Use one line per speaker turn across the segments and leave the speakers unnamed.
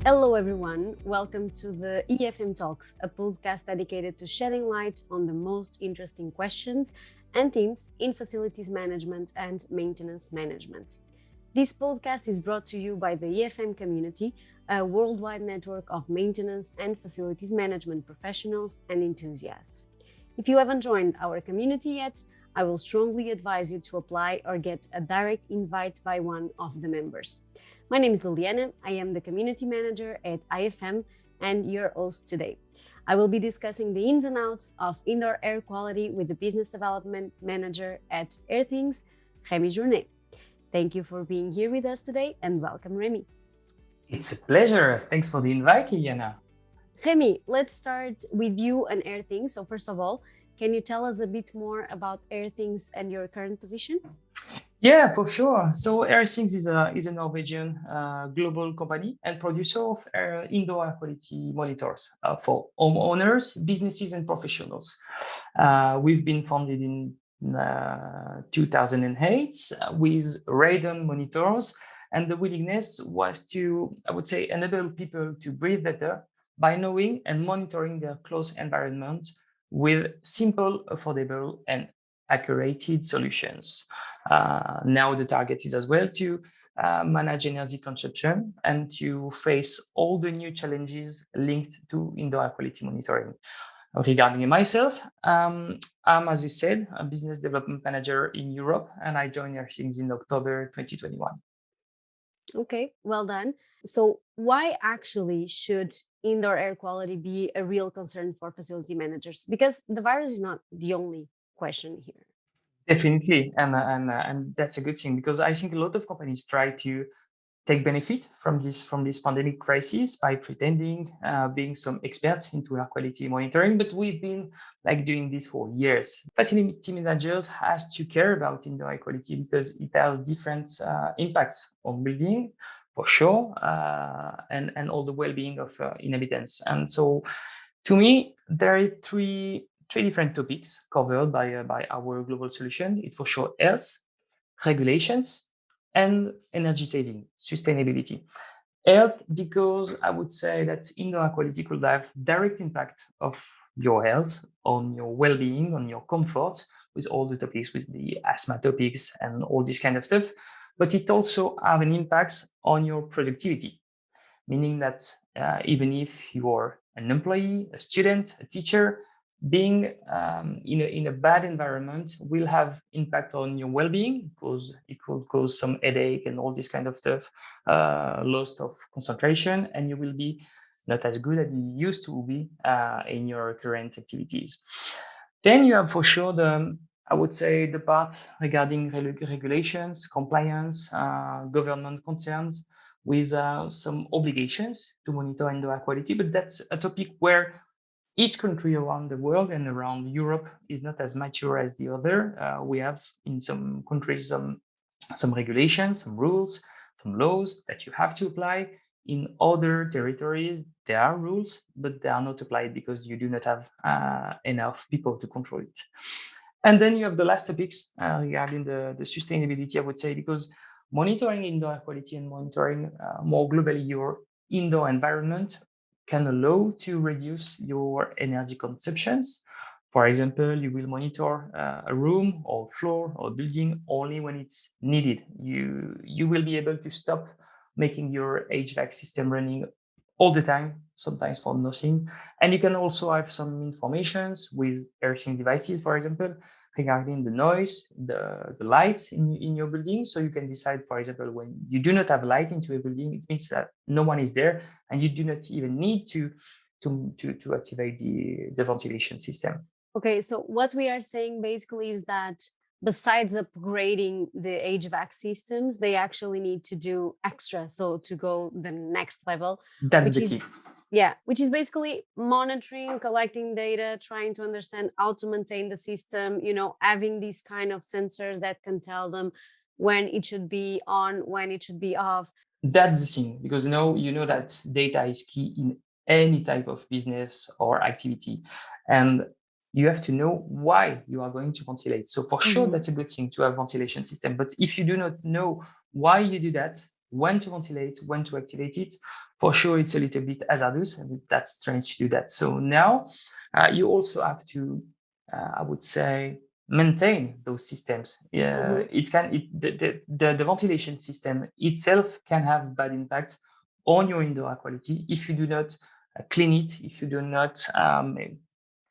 Hello everyone, welcome to the IFM Talks, a podcast dedicated to shedding light on the most interesting questions and themes in facilities management and maintenance management. This podcast is brought to you by the IFM Community, a worldwide network of maintenance and facilities management professionals and enthusiasts. If you haven't joined our community yet, I will strongly advise you to apply or get a direct invite by one of the members. My name is Liliana, I am the community manager at IFM and your host today. I will be discussing the ins and outs of indoor air quality with the business development manager at Airthings, Rémy Journet. Thank you for being here with us today and welcome, Rémy.
It's a pleasure. Thanks for the invite, Liliana.
Rémy, let's start with you and Airthings. So first of all, can you tell us a bit more about Airthings and your current position?
Yeah, for sure. So Airthings is a Norwegian global company and producer of indoor air quality monitors for homeowners, businesses, and professionals. We've been founded in 2008 with radon monitors, and the willingness was to, I would say, enable people to breathe better by knowing and monitoring their close environment with simple, affordable, and accurate solutions. Now the target is as well to manage energy consumption and to face all the new challenges linked to indoor air quality monitoring. Regarding myself, I'm, as you said, a business development manager in Europe, and I joined Airthings in October 2021.
Okay, well done. So why actually should indoor air quality be a real concern for facility managers? Because the virus is not the only question here.
Definitely, and that's a good thing, because I think a lot of companies try to take benefit from this pandemic crisis by pretending being some experts into air quality monitoring, but we've been doing this for years. Facility managers has to care about indoor air quality because it has different impacts on building, for sure, and all the well-being of inhabitants. And so, to me, there are three different topics covered by our global solution. It's for sure health, regulations, and energy saving, sustainability. Health, because I would say that indoor air quality could have direct impact of your health, on your well-being, on your comfort, with all the topics, with the asthma topics and all this kind of stuff. But it also have an impact on your productivity, meaning that even if you are an employee, a student, a teacher, being in a bad environment will have impact on your well-being, because it could cause some headache and all this kind of stuff, loss of concentration, and you will be not as good as you used to be in your current activities. Then you have for sure I would say the part regarding regulations, compliance, government concerns with some obligations to monitor indoor air quality, but that's a topic where each country around the world and around Europe is not as mature as the other. We have in some countries some regulations, some rules, some laws that you have to apply. In other territories, there are rules, but they are not applied because you do not have enough people to control it. And then you have the last topics regarding the sustainability, I would say, because monitoring indoor air quality and monitoring more globally your indoor environment can allow to reduce your energy consumptions. For example, you will monitor a room or floor or building only when it's needed. You will be able to stop making your HVAC system running all the time, sometimes for nothing. And you can also have some informations with Airthings devices, for example, regarding the noise, the lights in your building. So you can decide, for example, when you do not have light into a building, it means that no one is there and you do not even need to activate the ventilation system.
Okay, so what we are saying basically is that besides upgrading the HVAC systems, they actually need to do extra, so to go the next level.
That's the key.
Yeah, which is basically monitoring, collecting data, trying to understand how to maintain the system, having these kind of sensors that can tell them when it should be on, when it should be off.
That's the thing, because now you know that data is key in any type of business or activity. And you have to know why you are going to ventilate. So for sure, that's a good thing to have ventilation system. But if you do not know why you do that, when to ventilate, when to activate it, for sure it's a little bit hazardous, and that's strange to do that. So now you also have to, I would say, maintain those systems. The ventilation system itself can have bad impacts on your indoor air quality if you do not clean it, if you do not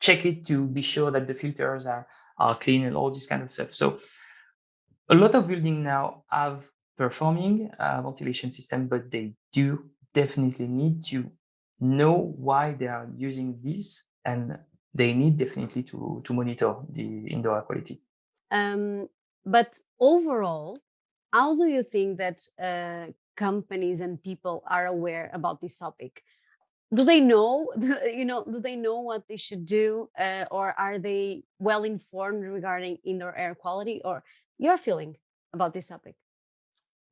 check it to be sure that the filters are clean and all this kind of stuff. So a lot of buildings now have performing ventilation system, but they do definitely need to know why they are using this, and they need definitely to monitor the indoor air quality.
But overall, how do you think that companies and people are aware about this topic? Do they know, do they know what they should do, or are they well informed regarding indoor air quality, or your feeling about this topic?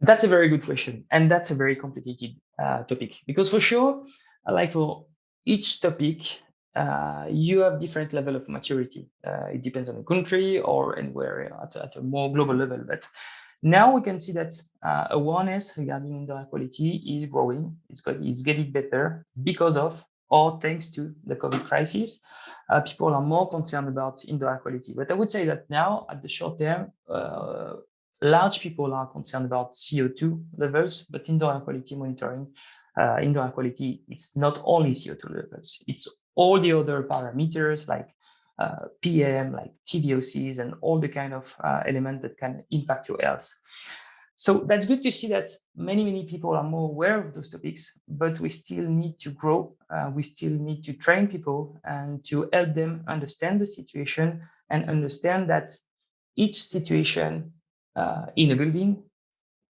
That's a very good question, and that's a very complicated topic, because for sure, like for each topic, you have different level of maturity. It depends on the country or anywhere at a more global level. But now we can see that awareness regarding indoor air quality is growing. It's getting better because of, or thanks to, the COVID crisis. People are more concerned about indoor air quality. But I would say that now, at the short term, large people are concerned about CO2 levels, but indoor air quality monitoring, indoor air quality, it's not only CO2 levels, it's all the other parameters like PM, like TVOCs, and all the kind of elements that can impact your health. So that's good to see that many people are more aware of those topics, but we still need to grow. We still need to train people and to help them understand the situation and understand that each situation in a building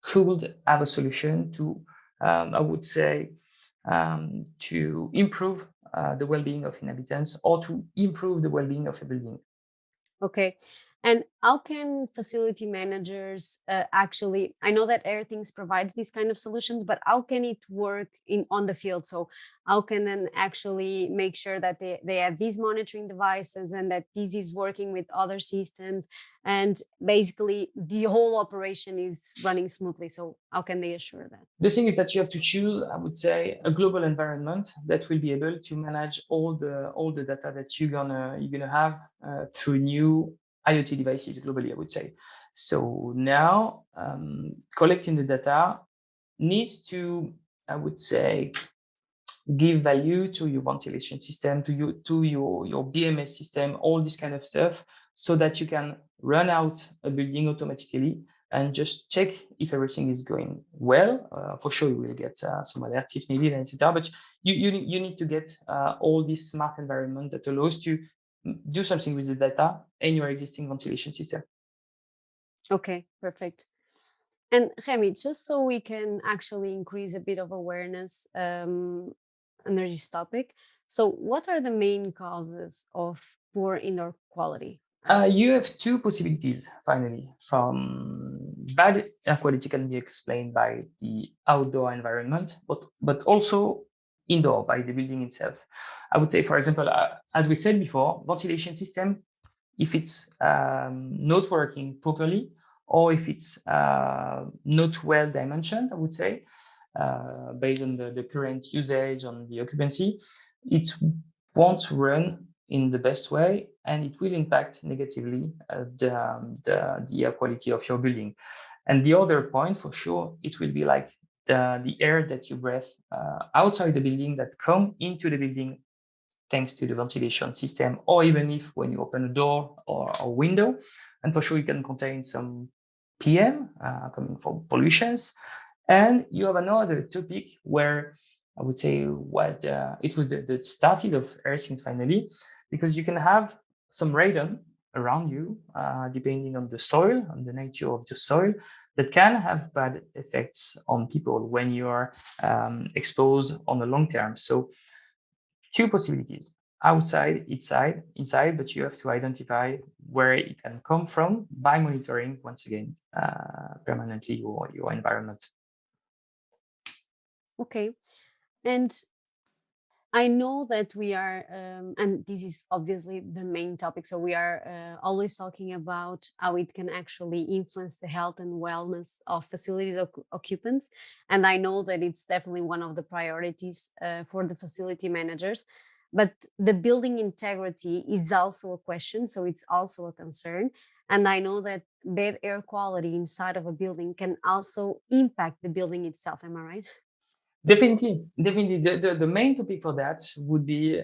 could have a solution to, I would say, to improve the well-being of inhabitants, or to improve the well-being of a building.
Okay. And how can facility managers actually, I know that Airthings provides these kind of solutions, but how can it work on the field? So how can then actually make sure that they have these monitoring devices and that this is working with other systems, and basically the whole operation is running smoothly? So how can they assure that?
The thing is that you have to choose, I would say, a global environment that will be able to manage all the data that you're gonna have through new IoT devices globally, I would say. So now collecting the data needs to, I would say, give value to your ventilation system, to your BMS system, all this kind of stuff, so that you can run out a building automatically and just check if everything is going well. For sure, you will get some alerts if needed, etc. But you need to get all this smart environment that allows to do something with the data and your existing ventilation system.
Okay, perfect. And Remy, just so we can actually increase a bit of awareness under this topic, so what are the main causes of poor indoor quality?
You have two possibilities, finally. From bad air quality can be explained by the outdoor environment, but also indoor by the building itself. I would say, for example, as we said before, ventilation system, if it's not working properly, or if it's not well dimensioned, I would say, based on the current usage, on the occupancy, it won't run in the best way, and it will impact negatively the air quality of your building. And the other point, for sure, it will be like the air that you breathe outside the building that come into the building thanks to the ventilation system, or even if when you open a door or a window. And for sure, you can contain some PM coming from pollutions. And you have another topic where I would say what it was the started of Airthings finally, because you can have some radon around you, depending on the soil, on the nature of the soil, that can have bad effects on people when you are exposed on the long term. So two possibilities: outside, inside, but you have to identify where it can come from by monitoring, once again, permanently your environment.
Okay. And I know that we are, and this is obviously the main topic. So we are always talking about how it can actually influence the health and wellness of facilities occupants. And I know that it's definitely one of the priorities for the facility managers. But the building integrity is also a question. So it's also a concern. And I know that bad air quality inside of a building can also impact the building itself. Am I right?
Definitely, definitely. The main topic for that would be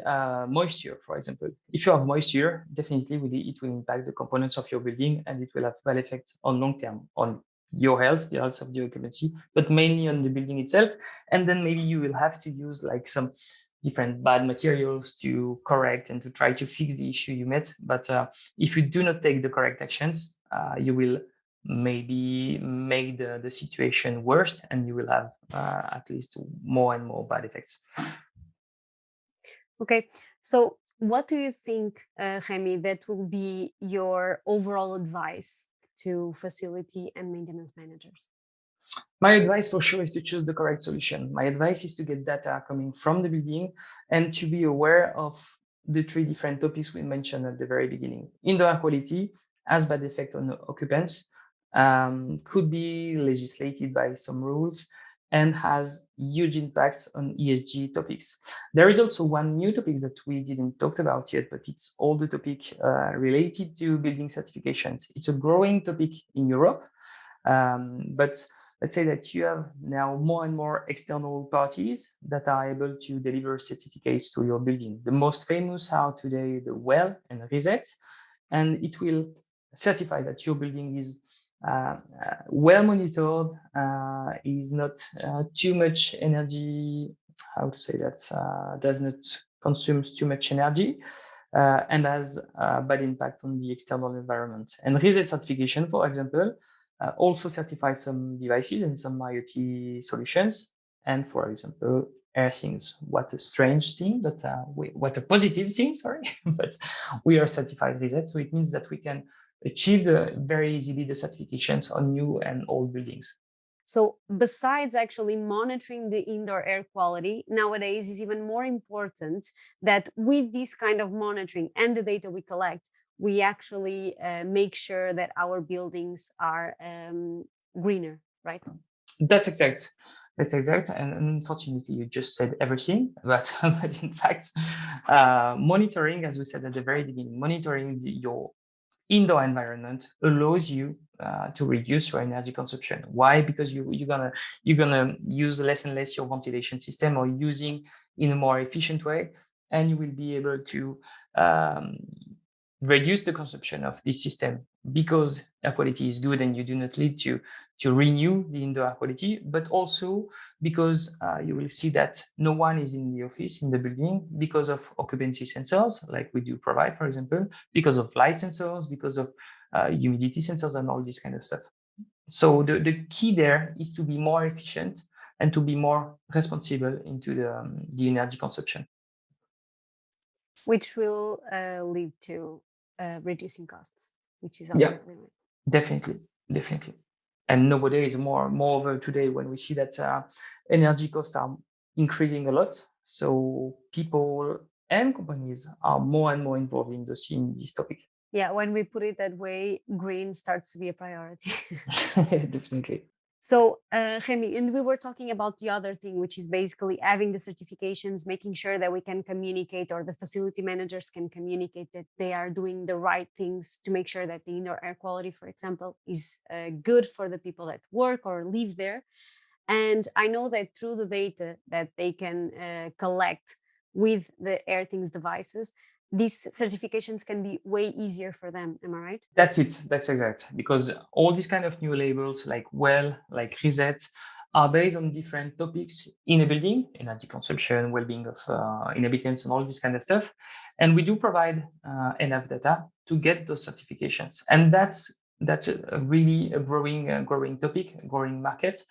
moisture, for example. If you have moisture, definitely it will impact the components of your building, and it will have bad effects on long term on your health, the health of the occupancy, but mainly on the building itself. And then maybe you will have to use like some different bad materials to correct and to try to fix the issue you met. But if you do not take the correct actions, you will maybe make the situation worse, and you will have at least more and more bad effects.
Okay, so what do you think, Rémy, that will be your overall advice to facility and maintenance managers?
My advice for sure is to choose the correct solution. My advice is to get data coming from the building and to be aware of the three different topics we mentioned at the very beginning. Indoor air quality has bad effect on occupants, could be legislated by some rules, and has huge impacts on ESG topics. There is also one new topic that we didn't talk about yet, but it's all the topic related to building certifications. It's a growing topic in Europe, but let's say that you have now more and more external parties that are able to deliver certificates to your building. The most famous are today the Well and Reset, and it will certify that your building is well monitored, is not too much energy, how to say that, does not consume too much energy, and has a bad impact on the external environment. And Reset certification, for example, also certify some devices and some IoT solutions. And for example, Airthings, what a strange thing, but what a positive thing, sorry. But we are certified Reset, so it means that we can achieve very easily the certifications on new and old buildings.
So, besides actually monitoring the indoor air quality, nowadays is even more important that with this kind of monitoring and the data we collect, we actually make sure that our buildings are greener, right?
That's exact. That's exact. And unfortunately, you just said everything. But, but in fact, monitoring, as we said at the very beginning, monitoring your indoor environment allows you to reduce your energy consumption. Why? Because you're gonna use less and less your ventilation system, or using in a more efficient way, and you will be able to um, reduce the consumption of this system because air quality is good and you do not need to renew the indoor air quality, but also because you will see that no one is in the office, in the building, because of occupancy sensors, like we do provide, for example, because of light sensors, because of humidity sensors and all this kind of stuff. So the key there is to be more efficient and to be more responsible into the energy consumption.
Which will lead to reducing costs, which is
Yeah,
obviously right.
definitely, definitely. And nowadays, moreover today, when we see that energy costs are increasing a lot, so people and companies are more and more involved in this topic.
Yeah, when we put it that way, green starts to be a priority.
Definitely.
So, Rémy, and we were talking about the other thing, which is basically having the certifications, making sure that we can communicate, or the facility managers can communicate that they are doing the right things to make sure that the indoor air quality, for example, is good for the people that work or live there. And I know that through the data that they can collect with the Airthings devices, these certifications can be way easier for them. Am I right?
That's it. That's exact. Because all these kind of new labels like Well, like Reset, are based on different topics in a building, energy consumption, well-being of inhabitants, and all this kind of stuff. And we do provide enough data to get those certifications. And that's a really a growing topic, a growing market.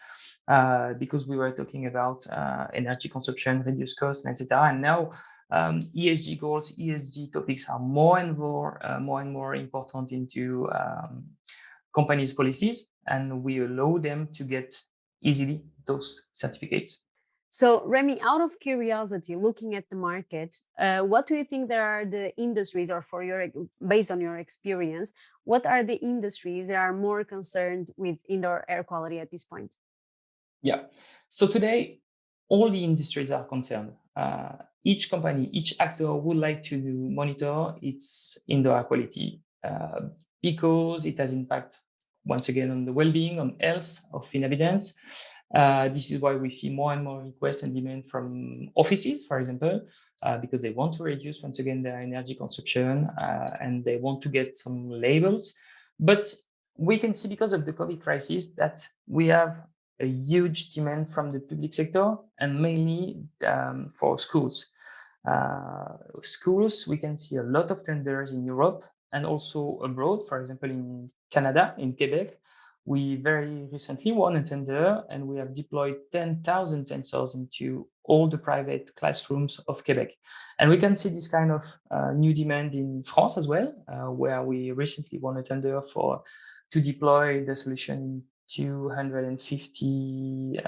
Because we were talking about energy consumption, reduce costs, etc. And now ESG goals, ESG topics are more and more important into companies' policies, and we allow them to get easily those certificates.
So, Remy, out of curiosity, looking at the market, what do you think there are the industries, or based on your experience, what are the industries that are more concerned with indoor air quality at this point?
Yeah. So today, all the industries are concerned. Each company, each actor would like to monitor its indoor air quality because it has impact once again on the well-being, on health of inhabitants. This is why we see more and more requests and demand from offices, for example, because they want to reduce once again their energy consumption and they want to get some labels. But we can see because of the COVID crisis that we have a huge demand from the public sector and mainly for schools. Schools, we can see a lot of tenders in Europe and also abroad, for example, in Canada, in Quebec. We very recently won a tender and we have deployed 10,000 sensors into all the private classrooms of Quebec. And we can see this kind of new demand in France as well, where we recently won a tender to deploy the solution in 250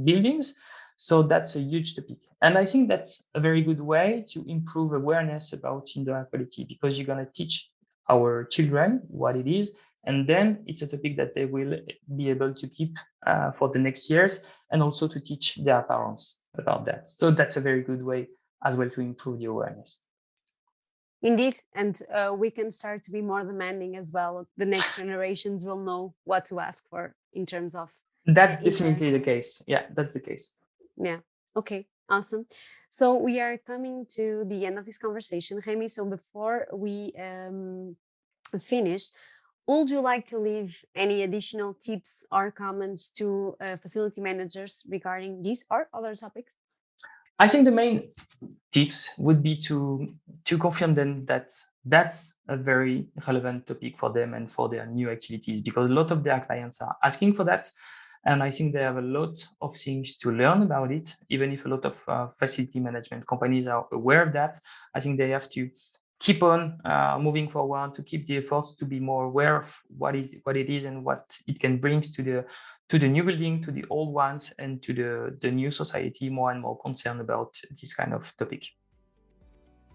buildings. So that's a huge topic. And I think that's a very good way to improve awareness about indoor air quality because you're going to teach our children what it is. And then it's a topic that they will be able to keep for the next years and also to teach their parents about that. So that's a very good way as well to improve the awareness.
Indeed, and we can start to be more demanding as well. The next generations will know what to ask for in terms of.
That's definitely the case. Yeah, that's the case.
Yeah. Okay. Awesome. So we are coming to the end of this conversation, Rémy. So before we finish, would you like to leave any additional tips or comments to facility managers regarding these or other topics?
I think the main tips would be to confirm them that that's a very relevant topic for them and for their new activities because a lot of their clients are asking for that. And I think they have a lot of things to learn about it, even if a lot of facility management companies are aware of that. I think they have to keep on moving forward, to keep the efforts to be more aware of what it is and what it can bring to the new building, to the old ones, and to the new society, more and more concerned about this kind of topic.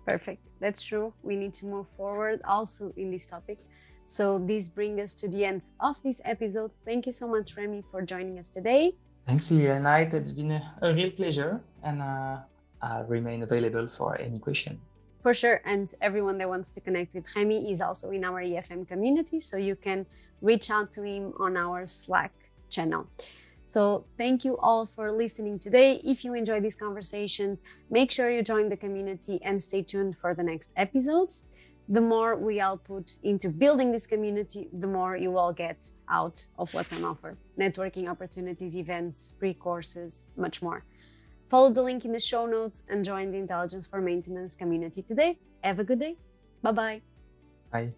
Perfect. That's true. We need to move forward also in this topic. So this brings us to the end of this episode. Thank you so much, Rémy, for joining us today.
Thanks, Liliana. It's been a real pleasure, and I'll remain available for any question.
For sure. And everyone that wants to connect with Rémy is also in our IFM community, so you can reach out to him on our Slack channel. So thank you all for listening today. If you enjoy these conversations, make sure you join the community and stay tuned for the next episodes. The more we all put into building this community, the more you all get out of what's on offer. Networking opportunities, events, free courses, much more. Follow the link in the show notes and join the Intelligence for Maintenance community today. Have a good day. Bye-bye.
Bye.